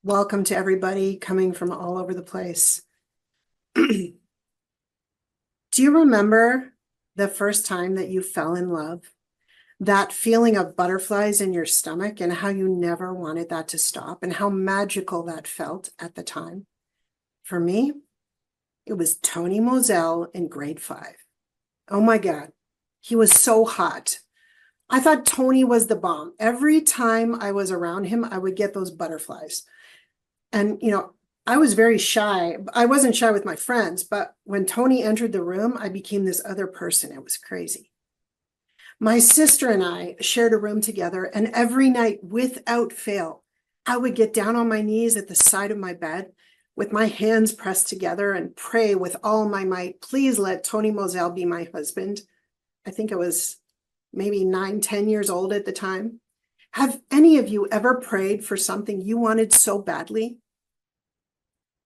Welcome to everybody coming from all over the place. Do you remember the first time that you fell in love? That feeling of butterflies in your stomach and how you never wanted that to stop and how magical that felt at the time? For me, it was Tony Moselle in grade 5. Oh my God, he was so hot. I thought Tony was the bomb. Every time I was around him, I would get those butterflies. And, I was very shy. I wasn't shy with my friends, but when Tony entered the room, I became this other person. It was crazy. My sister and I shared a room together, and every night, without fail, I would get down on my knees at the side of my bed with my hands pressed together and pray with all my might, please let Tony Moselle be my husband. I think I was maybe 9, 10 years old at the time. Have any of you ever prayed for something you wanted so badly?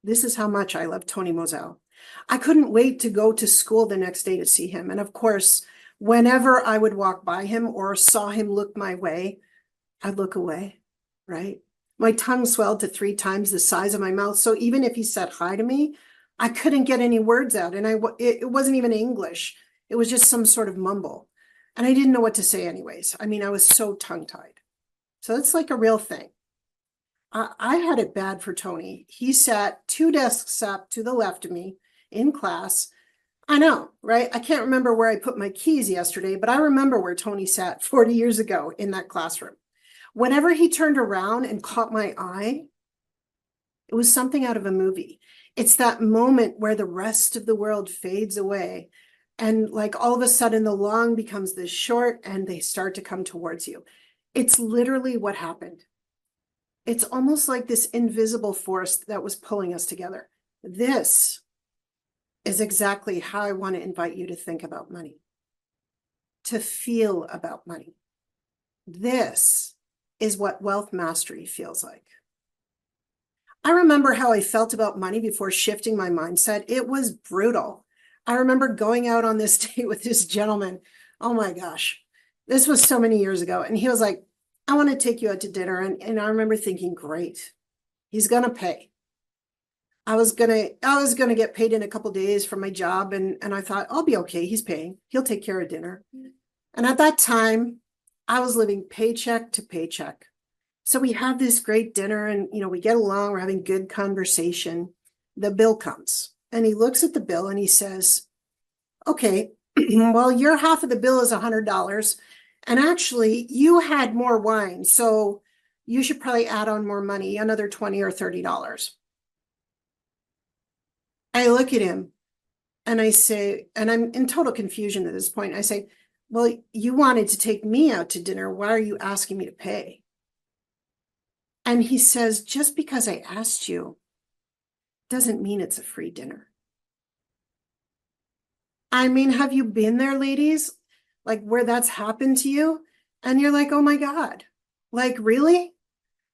This is how much I love Tony Moselle. I couldn't wait to go to school the next day to see him. And of course, whenever I would walk by him or saw him look my way, I'd look away, right? My tongue swelled to 3 times the size of my mouth. So even if he said hi to me, I couldn't get any words out. And it wasn't even English. It was just some sort of mumble. And I didn't know what to say anyways. I mean, I was so tongue-tied. So it's like a real thing. I had it bad for Tony. He sat 2 desks up to the left of me in class. I know, right? I can't remember where I put my keys yesterday, but I remember where Tony sat 40 years ago in that classroom. Whenever he turned around and caught my eye, it was something out of a movie. It's that moment where the rest of the world fades away. And like all of a sudden the long becomes this short and they start to come towards you. It's literally what happened. It's almost like this invisible force that was pulling us together. This is exactly how I want to invite you to think about money, to feel about money. This is what wealth mastery feels like. I remember how I felt about money before shifting my mindset. It was brutal. I remember going out on this date with this gentleman. Oh my gosh, this was so many years ago. And he was like, I want to take you out to dinner. And I remember thinking, great, he's going to pay. I was gonna get paid in a couple of days from my job. And I thought, I'll be okay. He's paying. He'll take care of dinner. And at that time, I was living paycheck to paycheck. So we have this great dinner and, we get along. We're having good conversation. The bill comes and he looks at the bill and he says, okay, well, your half of the bill is $100. And actually, you had more wine, so you should probably add on more money, another $20 or $30. I look at him and I say, and I'm in total confusion at this point. I say, well, you wanted to take me out to dinner. Why are you asking me to pay? And he says, just because I asked you doesn't mean it's a free dinner. I mean, have you been there, ladies? Like where that's happened to you? And you're like, oh my God, like really?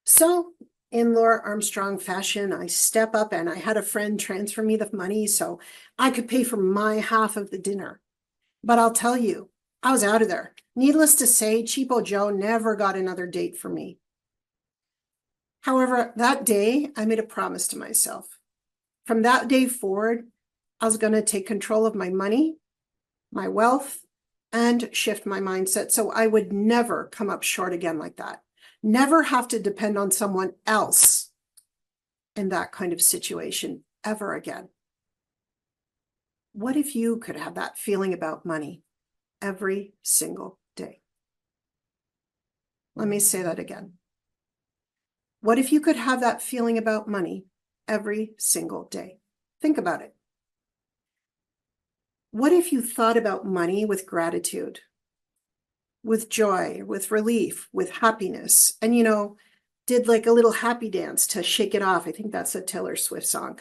So in Laura Armstrong fashion, I step up and I had a friend transfer me the money so I could pay for my half of the dinner. But I'll tell you, I was out of there. Needless to say, Cheapo Joe never got another date from me. However, that day, I made a promise to myself. From that day forward, I was going to take control of my money, my wealth, and shift my mindset so I would never come up short again like that. Never have to depend on someone else in that kind of situation ever again. What if you could have that feeling about money every single day? Let me say that again. What if you could have that feeling about money every single day? Think about it. What if you thought about money with gratitude, with joy, with relief, with happiness, and, did like a little happy dance to shake it off? I think that's a Taylor Swift song.